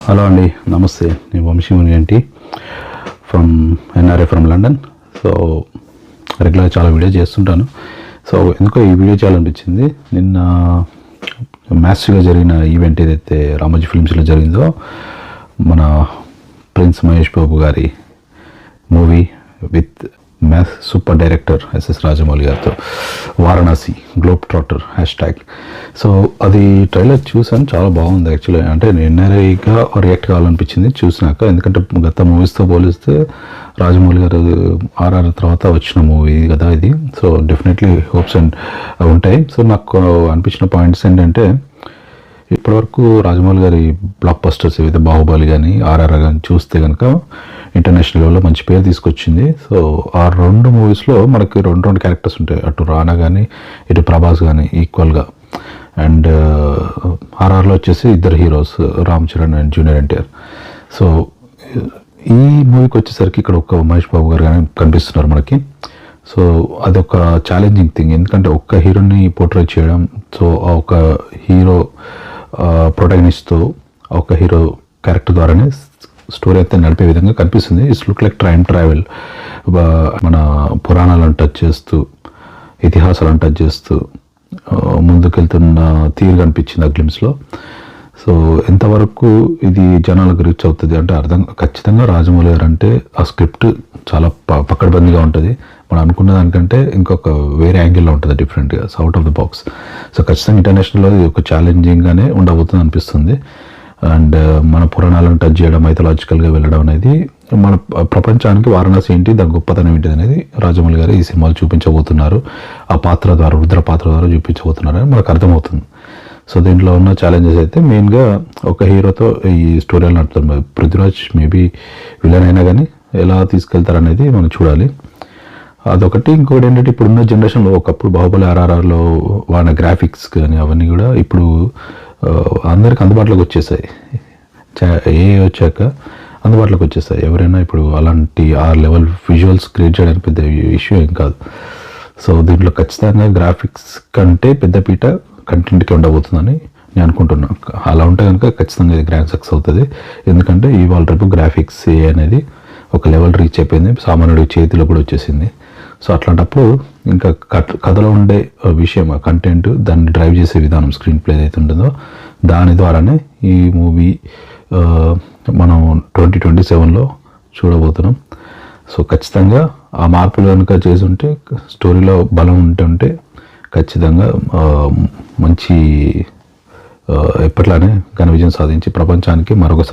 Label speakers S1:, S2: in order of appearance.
S1: Hello అండి, నమస్తే. నేను వంశీముని ఏంటి from NRA from London. So రెగ్యులర్గా చాలా వీడియో చేస్తుంటాను. సో ఎందుకో ఈ వీడియో చేయాలనిపించింది. నిన్న మ్యాసివ్గా జరిగిన ఈవెంట్ ఏదైతే రామోజీ ఫిల్మ్స్లో జరిగిందో, మన ప్రిన్స్ మహేష్ బాబు గారి movie with super director SS Rajamouli గారితో, Varanasi globe trotter hashtag. So అది ట్రైలర్ చూసాను, చాలా బాగుంది యాక్చువల్లీ. అంటే ఎన్ఆర్ఐగా రియాక్ట్ కావాలనిపించింది చూసినాక, ఎందుకంటే గత మూవీస్తో పోలిస్తే రాజమౌళి గారు ఆర్ఆర్ తర్వాత వచ్చిన మూవీ కదా ఇది. సో డెఫినెట్లీ హోప్స్ అండ్ ఉంటాయి. సో నాకు అనిపించిన పాయింట్స్ ఏంటంటే, ఇప్పటివరకు రాజమౌళి గారి బ్లాక్ బస్టర్స్ ఏవైతే బాహుబలి కానీ ఆర్ఆర్ కానీ చూస్తే కనుక ఇంటర్నేషనల్ లెవెల్లో మంచి పేరు తీసుకొచ్చింది. సో ఆ రెండు మూవీస్లో మనకి రెండు క్యారెక్టర్స్ ఉంటాయి, అటు రానా కానీ ఇటు ప్రభాస్ కానీ ఈక్వల్గా. అండ్ ఆర్ఆర్లో వచ్చేసి ఇద్దరు heroes, Ram Charan and junior NTR. So ఈ మూవీకి వచ్చేసరికి ఇక్కడ ఒక మహేష్ బాబు గారు కానీ కనిపిస్తున్నారు మనకి. సో అదొక ఛాలెంజింగ్ థింగ్, ఎందుకంటే ఒక్క హీరోని పోర్ట్రేట్ చేయడం. సో ఆ ఒక హీరో ప్రొటగనిస్ట్తో ఒక హీరో క్యారెక్టర్ ద్వారానే స్టోరీ అయితే నడిపే విధంగా కనిపిస్తుంది. It's look like time travel, మన పురాణాలను టచ్ చేస్తూ, ఇతిహాసాలను టచ్ చేస్తూ ముందుకెళ్తున్న తీరు కనిపించింది ఆ గ్లిమ్స్లో. సో ఎంతవరకు ఇది జనాలకు రీచ్ అవుతుంది అంటే ఖచ్చితంగా రాజమౌళి గారు అంటే ఆ స్క్రిప్ట్ చాలా పక్కడబందీగా ఉంటుంది. మనం అనుకున్న దానికంటే ఇంకొక వేరే యాంగిల్లో ఉంటుంది, డిఫరెంట్గా, out of the box. So ఖచ్చితంగా ఇంటర్నేషనల్లో ఇది ఒక ఛాలెంజింగ్గానే ఉండబోతుంది అనిపిస్తుంది. అండ్ మన పురాణాలను టచ్ చేయడం, మైథలాజికల్గా వెళ్ళడం అనేది మన ప్రపంచానికి వారణాసి ఏంటి, దాని గొప్పతనం ఏంటి అనేది రాజమౌళి గారు ఈ సినిమాలు చూపించబోతున్నారు. ఆ పాత్ర ద్వారా, రుద్ర పాత్ర ద్వారా చూపించబోతున్నారు అని మనకు అర్థమవుతుంది. సో దీంట్లో ఉన్న ఛాలెంజెస్ అయితే మెయిన్గా ఒక హీరోతో ఈ స్టోరీలు నడుపుతారు. పృథ్వీరాజ్ మేబీ విలన్ అయినా కానీ ఎలా తీసుకెళ్తారనేది మనం చూడాలి. అదొకటి. ఇంకొకటి ఏంటంటే, ఇప్పుడున్న జనరేషన్లో ఒకప్పుడు బాహుబలి ఆర్ఆర్ఆర్లో వాడిన గ్రాఫిక్స్ కానీ అవన్నీ కూడా ఇప్పుడు అందరికి అందుబాటులోకి వచ్చేసాయి. ఏ వచ్చాక అందుబాటులోకి వచ్చేస్తాయి. ఎవరైనా ఇప్పుడు అలాంటి ఆ లెవెల్ విజువల్స్ క్రియేట్ చేయడానికి పెద్ద ఇష్యూ ఏం కాదు. సో దీంట్లో ఖచ్చితంగా గ్రాఫిక్స్ కంటే పెద్దపీట కంటెంట్కి ఉండబోతుందని నేను అనుకుంటున్నాను. అలా ఉంటే కనుక ఖచ్చితంగా ఇది గ్రాండ్ సక్సెస్ అవుతుంది. ఎందుకంటే ఇవాళ రేపు గ్రాఫిక్స్ అనేది ఒక లెవెల్ రీచ్ అయిపోయింది, సామాన్యుడి చేతిలో కూడా వచ్చేసింది. సో అట్లాంటప్పుడు ఇంకా కథలో ఉండే విషయం, ఆ కంటెంట్, దాన్ని డ్రైవ్ చేసే విధానం, స్క్రీన్ ప్లే ఏదైతే ఉంటుందో దాని ద్వారానే ఈ మూవీ మనం 2027లో చూడబోతున్నాం. సో ఖచ్చితంగా ఆ మార్పులు కనుక చేసి ఉంటే, స్టోరీలో బలం ఉంటే ఖచ్చితంగా మంచి ఎప్పట్లానే ఘన విజయం సాధించి ప్రపంచానికి మరొక